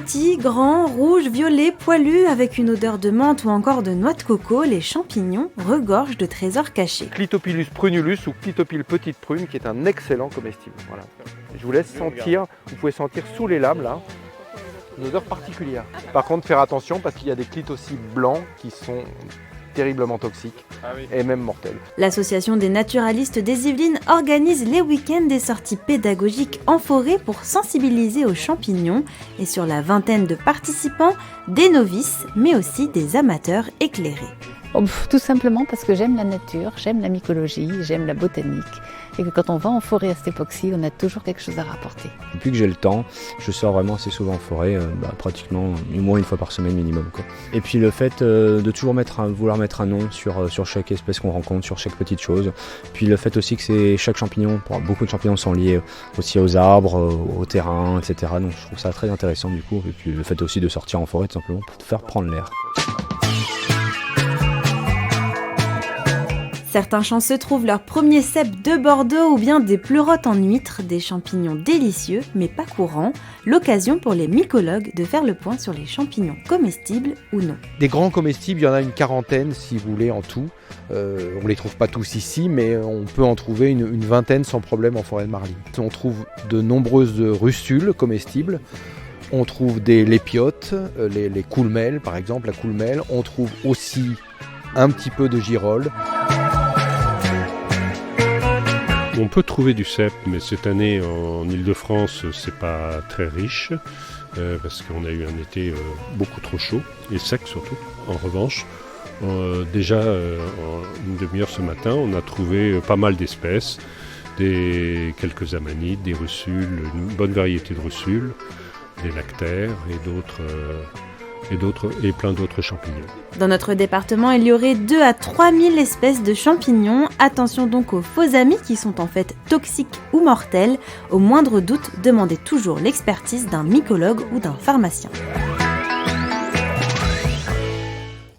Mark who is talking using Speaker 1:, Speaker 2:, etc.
Speaker 1: Petits, grands, rouges, violets, poilus, avec une odeur de menthe ou encore de noix de coco, les champignons regorgent de trésors cachés.
Speaker 2: Clitopilus prunulus ou Clitopile petite prune qui est un excellent comestible. Voilà. Je vous laisse sentir, vous pouvez sentir sous les lames là, une odeur particulière. Par contre, faire attention parce qu'il y a des clitocides blancs qui sont terriblement toxiques et même mortels.
Speaker 1: L'association des naturalistes des Yvelines organise les week-ends des sorties pédagogiques en forêt pour sensibiliser aux champignons et sur la vingtaine de participants, des novices mais aussi des amateurs éclairés.
Speaker 3: Tout simplement parce que j'aime la nature, j'aime la mycologie, j'aime la botanique et que quand on va en forêt à cette époque-ci, on a toujours quelque chose à rapporter.
Speaker 4: Depuis que j'ai le temps, je sors vraiment assez souvent en forêt, pratiquement au moins une fois par semaine minimum, quoi. Et puis le fait de toujours vouloir mettre un nom sur chaque espèce qu'on rencontre, sur chaque petite chose. Puis le fait aussi que chaque champignon, beaucoup de champignons sont liés aussi aux arbres, au terrain, etc. Donc je trouve ça très intéressant du coup. Et puis le fait aussi de sortir en forêt tout simplement pour faire prendre l'air.
Speaker 1: Certains chanceux trouvent leur premier cèpe de Bordeaux ou bien des pleurotes en huître, des champignons délicieux mais pas courants, l'occasion pour les mycologues de faire le point sur les champignons comestibles ou non.
Speaker 2: Des grands comestibles, il y en a une quarantaine si vous voulez en tout. On ne les trouve pas tous ici, mais on peut en trouver une vingtaine sans problème en forêt de Marly. On trouve de nombreuses russules comestibles. On trouve des lépiotes, les coulmelles par exemple, la coulmelle. On trouve aussi un petit peu de girolles.
Speaker 5: On peut trouver du cèpe, mais cette année en Île-de-France, c'est pas très riche, parce qu'on a eu un été beaucoup trop chaud et sec surtout. En revanche, déjà en une demi-heure ce matin, on a trouvé pas mal d'espèces, quelques amanites, des russules, une bonne variété de russules, des lactaires et plein d'autres champignons.
Speaker 1: Dans notre département, il y aurait 2 à 3 000 espèces de champignons. Attention donc aux faux amis qui sont en fait toxiques ou mortels. Au moindre doute, demandez toujours l'expertise d'un mycologue ou d'un pharmacien.